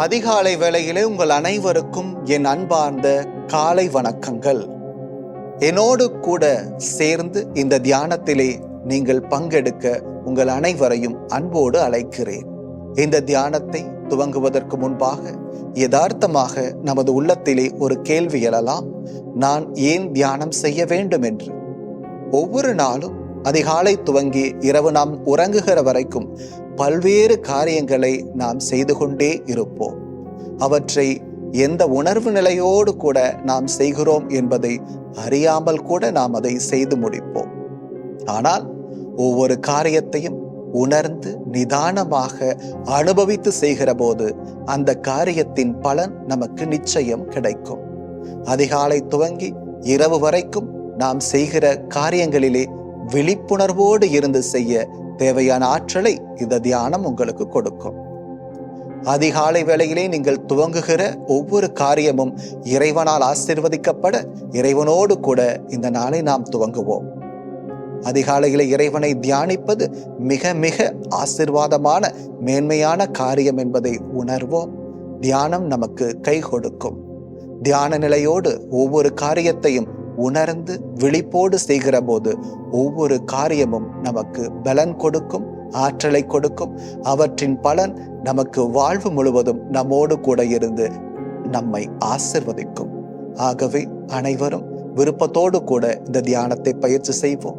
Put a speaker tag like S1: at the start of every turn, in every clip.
S1: அதிகாலை வேளையிலே உங்கள் அனைவருக்கும் என் அன்பார்ந்த காலை வணக்கங்கள். என்னோடு கூட சேர்ந்து இந்த தியானத்திலே நீங்கள் பங்கெடுக்க உங்கள் அனைவரையும் அன்போடு அழைக்கிறேன். இந்த தியானத்தை துவங்குவதற்கு முன்பாக யதார்த்தமாக நமது உள்ளத்திலே ஒரு கேள்வி எழலாம். நான் ஏன் தியானம் செய்ய வேண்டும் என்று. ஒவ்வொரு நாளும் அதிகாலை துவங்கி இரவு நாம் உறங்குகிற வரைக்கும் பல்வேறு காரியங்களை நாம் செய்து கொண்டே இருப்போம். அவற்றை எந்த உணர்வு நிலையோடு கூட நாம் செய்கிறோம் என்பதை அறியாமல் கூட நாம் அதை செய்து முடிப்போம். ஆனால் ஒவ்வொரு காரியத்தையும் உணர்ந்து நிதானமாக அனுபவித்து செய்கிற போது அந்த காரியத்தின் பலன் நமக்கு நிச்சயம் கிடைக்கும். அதிகாலை துவங்கி இரவு வரைக்கும் நாம் செய்கிற காரியங்களிலே விழிப்புணர்வோடு இருந்து செய்ய தேவையான ஆற்றலை இந்த தியானம் உங்களுக்கு கொடுக்கும். அதிகாலை வேளையிலே நீங்கள் துவங்குகிற ஒவ்வொரு காரியமும் இறைவனால் ஆசீர்வதிக்கப்பட இறைவனோடு கூட இந்த நாளை நாம் துவங்குவோம். அதிகாலையிலே இறைவனை தியானிப்பது மிக மிக ஆசீர்வாதமான மேன்மையான காரியம் என்பதை உணர்வோம். தியானம் நமக்கு கை கொடுக்கும். தியான நிலையோடு ஒவ்வொரு காரியத்தையும் உணர்ந்து விழிப்போடு செய்கிற போது ஒவ்வொரு காரியமும் நமக்கு பலன் கொடுக்கும், ஆற்றலை கொடுக்கும். அவற்றின் பலன் நமக்கு வாழ்வு முழுவதும் நம்மோடு கூட இருந்து நம்மை ஆசிர்வதிக்கும். ஆகவே அனைவரும் விருப்பத்தோடு கூட இந்த தியானத்தை பயிற்சி செய்வோம்.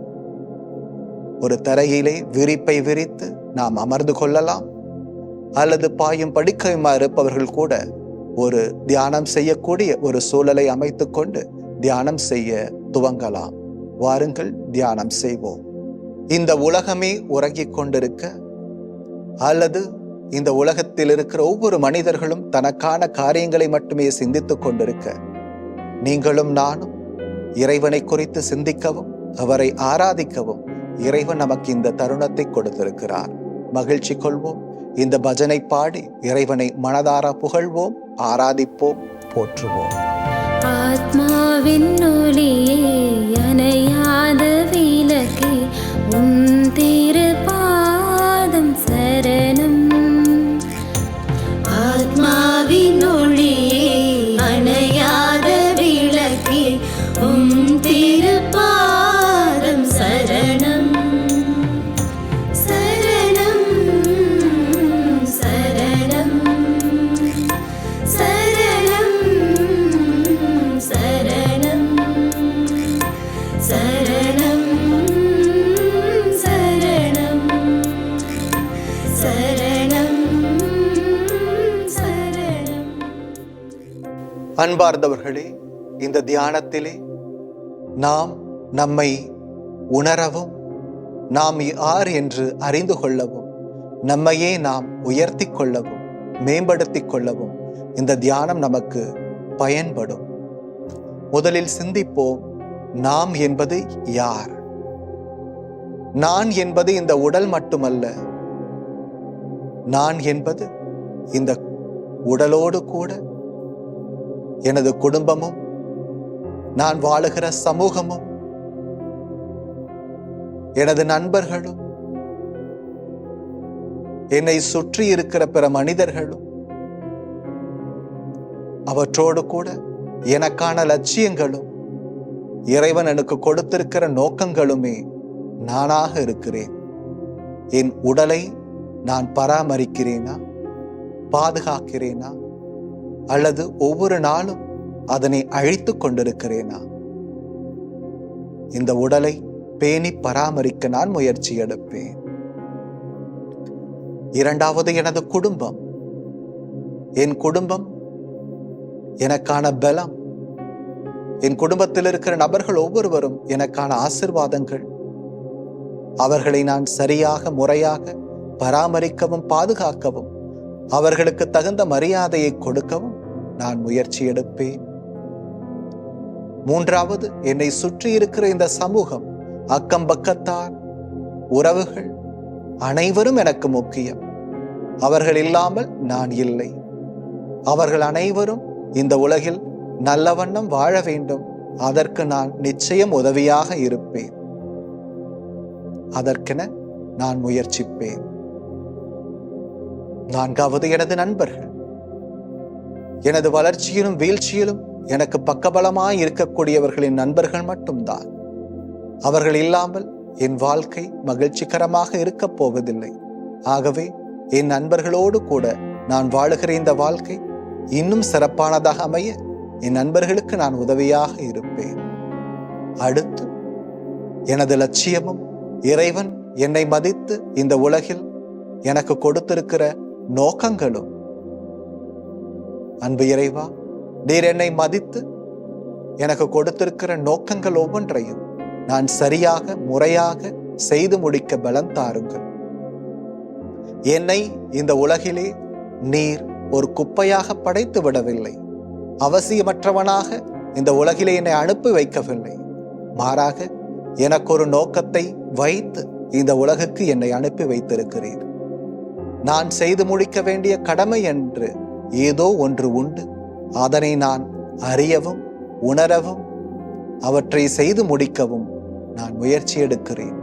S1: ஒரு தரையிலே விரிப்பை விரித்து நாம் அமர்ந்து கொள்ளலாம். அல்லது பாயும் படுக்கையுமா இருப்பவர்கள் கூட ஒரு தியானம் செய்யக்கூடிய ஒரு சூழலை அமைத்து கொண்டு தியானம் செய்ய துவங்கலாம். வாருங்கள், தியானம் செய்வோம். இந்த உலகமே உறங்கிக் கொண்டிருக்க அல்லது இந்த உலகத்தில் இருக்கிற ஒவ்வொரு மனிதர்களும் தனக்கான காரியங்களை மட்டுமே சிந்தித்துக் கொண்டிருக்க, நீங்களும் நானும் இறைவனை குறித்து சிந்திக்கவும் அவரை ஆராதிக்கவும் இறைவன் நமக்கு இந்த தருணத்தை கொடுத்திருக்கிறார். மகிழ்ச்சி கொள்வோம். இந்த பஜனை பாடி இறைவனை மனதார புகழ்வோம், ஆராதிப்போம், போற்றுவோம்.
S2: ஆத்மாவின் ஒளியே, அணையாத விளக்கே, உன் திருப்பாதம் சரணம். ஆத்மாவின் ஒளியே, அணையாத விளக்கே, உன் திருப்பாதம் சரணம். சரணம் சரணம் சரணம் சரணம் சரணம் சரணம் சரணம் சரணம்.
S1: அன்பார்ந்தவர்களே, இந்த தியானத்திலே நாம் நம்மை உணரவும், நாம் யார் என்று அறிந்து கொள்ளவும், நம்மையே நாம் உயர்த்தி கொள்ளவும், மேம்படுத்தி கொள்ளவும் இந்த தியானம் நமக்கு பயன்படும். முதலில் சிந்திப்போம், நாம் என்பது யார்? நான் என்பது இந்த உடல் மட்டுமல்ல. நான் என்பது இந்த உடலோடு கூட எனது குடும்பமும், நான் வாழுகிற சமூகமும், எனது நண்பர்களும், என்னை சுற்றி இருக்கிற பிற மனிதர்களும், அவற்றோடு கூட எனக்கான லட்சியங்களும், இறைவன் எனக்கு கொடுத்திருக்கிற நோக்கங்களுமே நானாக இருக்கிறேன். என் உடலை நான் பராமரிக்கிறேனா, பாதுகாக்கிறேனா, அல்லது ஒவ்வொரு நாளும் அதனை அழித்து கொண்டிருக்கிறேனா? இந்த உடலை பேணி பராமரிக்க நான் முயற்சி எடுப்பேன். இரண்டாவது, எனது குடும்பம். என் குடும்பம் எனக்கான பலம். என் குடும்பத்தில் இருக்கிற நபர்கள் ஒவ்வொருவரும் எனக்கான ஆசீர்வாதங்கள். அவர்களை நான் சரியாக முறையாக பராமரிக்கவும் பாதுகாக்கவும், அவர்களுக்கு தகுந்த மரியாதையை கொடுக்கவும் நான் முயற்சி எடுப்பேன். மூன்றாவது, என்னை சுற்றி இருக்கிற இந்த சமூகம், அக்கம் பக்கத்தார், உறவுகள் அனைவரும் எனக்கு முக்கியம். அவர்கள் இல்லாமல் நான் இல்லை. அவர்கள் அனைவரும் இந்த உலகில் நல்ல வண்ணம் வாழ வேண்டும். அதற்கு நான் நிச்சயம் உதவியாக இருப்பேன். அதற்கென நான் முயற்சிப்பேன். நான்காவது, எனது நண்பர்கள். எனது வளர்ச்சியிலும் வீழ்ச்சியிலும் எனக்கு பக்கபலமாய் இருக்கக்கூடியவர்களின் நண்பர்கள் மட்டும்தான். அவர்கள் இல்லாமல் என் வாழ்க்கை மகிழ்ச்சிகரமாக இருக்கப் போவதில்லை. ஆகவே என் நண்பர்களோடு கூட நான் வாழுகிற இந்த வாழ்க்கை இன்னும் சிறப்பானதாக அமைய என் நண்பர்களுக்கு நான் உதவியாக இருப்பேன். அடுத்து எனது லட்சியமும் இறைவன் என்னை மதித்து இந்த உலகில் எனக்கு கொடுத்திருக்கிற நோக்கங்களும். அன்பு இறைவா, நீர் என்னை மதித்து எனக்கு கொடுத்திருக்கிற நோக்கங்கள் ஒவ்வொன்றையும் நான் சரியாக முறையாக செய்து முடிக்க பலம் தாருங்கள். என்னை இந்த உலகிலே நீர் ஒரு குப்பையாக படைத்து விடவில்லை. அவசியமற்றவனாக இந்த உலகிலே என்னை அனுப்பி வைக்கவில்லை. மாறாக எனக்கு ஒரு நோக்கத்தை வைத்து இந்த உலகுக்கு என்னை அனுப்பி வைத்திருக்கிறீர். நான் செய்து முடிக்க வேண்டிய கடமை என்று ஏதோ ஒன்று உண்டு. அதனை நான் அறியவும் உணரவும் அவற்றை செய்து முடிக்கவும் நான் முயற்சி எடுக்கிறேன்.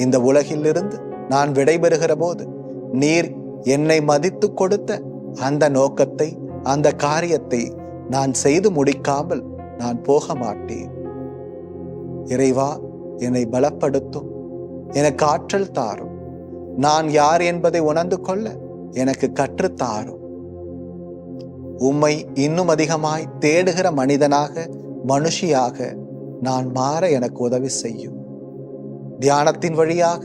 S1: இந்த உலகிலிருந்து நான் விடைபெறுகிற போது நீர் என்னை மதித்து கொடுத்த அந்த நோக்கத்தை, அந்த காரியத்தை நான் செய்து முடிக்காமல் நான் போக மாட்டேன். இறைவா, என்னை பலப்படுத்தும், எனக்கு ஆற்றல் தாரும். நான் யார் என்பதை உணர்ந்து கொள்ள எனக்கு கற்றுத்தாரும். உம்மை இன்னும் அதிகமாய் தேடுகிற மனிதனாக, மனுஷியாக நான் மாற எனக்கு உதவி செய்யும். தியானத்தின் வழியாக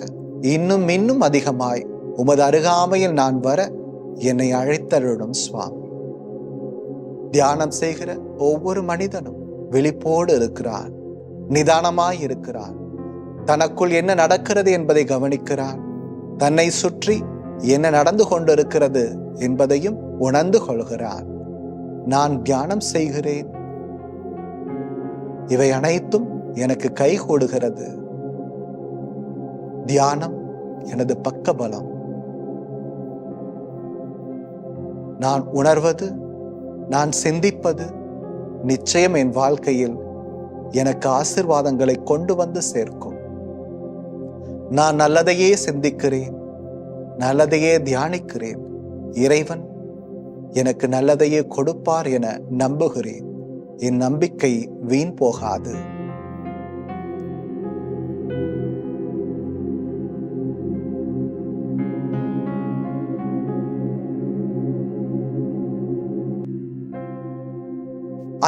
S1: இன்னும் அதிகமாய் உமது அருகாமையில் நான் வர என்னை அழைத்தருளும் சுவாமி. தியானம் செய்கிற ஒவ்வொரு மனிதனும் விழிப்போடு இருக்கிறான், நிதானமாய் இருக்கிறான். தனக்குள் என்ன நடக்கிறது என்பதை கவனிக்கிறான். தன்னை சுற்றி என்ன நடந்து கொண்டிருக்கிறது என்பதையும் உணர்ந்து கொள்கிறான். நான் தியானம் செய்கிறேன், இவை அனைத்தும் எனக்கு கைகூடுகிறது. தியானம் எனது பக்கபலம். நான் உணர்வது, நான் சிந்திப்பது நிச்சயம் என் வாழ்க்கையில் எனக்கு ஆசீர்வாதங்களை கொண்டு வந்து சேர்க்கும். நான் நல்லதையே சிந்திக்கிறேன், நல்லதையே தியானிக்கிறேன். இறைவன் எனக்கு நல்லதையே கொடுப்பார் என நம்புகிறேன். என் நம்பிக்கை வீண் போகாது.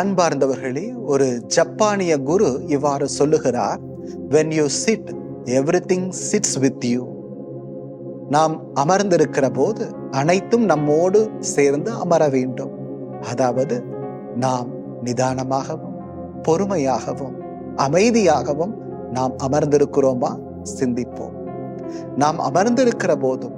S1: அன்பார்ந்தவர்களே, ஒரு ஜப்பானிய குரு இவ்வாறு சொல்லுகிறார், when you sit everything sits with you. நாம் அமர்ந்திருக்கிற போது அனைத்தும் நம்மோடு சேர்ந்து அமர வேண்டும். அதாவது நாம் நிதானமாகவும் பொறுமையாகவும் அமைதியாகவும் நாம் அமர்ந்திருக்கிறோமா? சிந்திப்போம். நாம் அமர்ந்திருக்கிற போதும்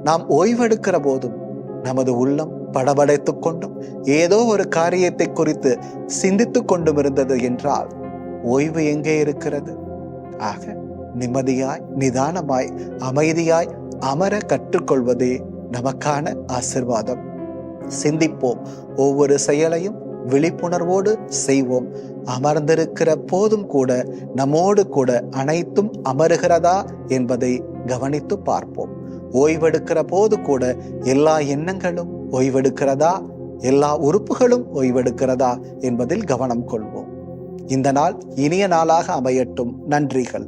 S1: நாம் ஓய்வெடுக்கிற போதும் நமது உள்ளம் படபடைத்துக் கொண்டும் ஏதோ ஒரு காரியத்தை குறித்து சிந்தித்துக் கொண்டும் இருந்தது என்றால் ஓய்வு எங்கே இருக்கிறது? ஆக நிம்மதியாய், நிதானமாய், அமைதியாய் அமர கற்றுக்கொள்வதே நமக்கான ஆசீர்வாதம். சிந்திப்போம், ஒவ்வொரு செயலையும் விழிப்புணர்வோடு செய்வோம். அமர்ந்திருக்கிற போதும் கூட நம்மோடு கூட அனைத்தும் அமருகிறதா என்பதை கவனித்து பார்ப்போம். ஓய்வெடுக்கிற போது கூட எல்லா எண்ணங்களும் ஓய்வெடுக்கிறதா, எல்லா உறுப்புகளும் ஓய்வெடுக்கிறதா என்பதில் கவனம் கொள்வோம். இந்த நாள் இனிய நாளாக அமையட்டும். நன்றிகள்.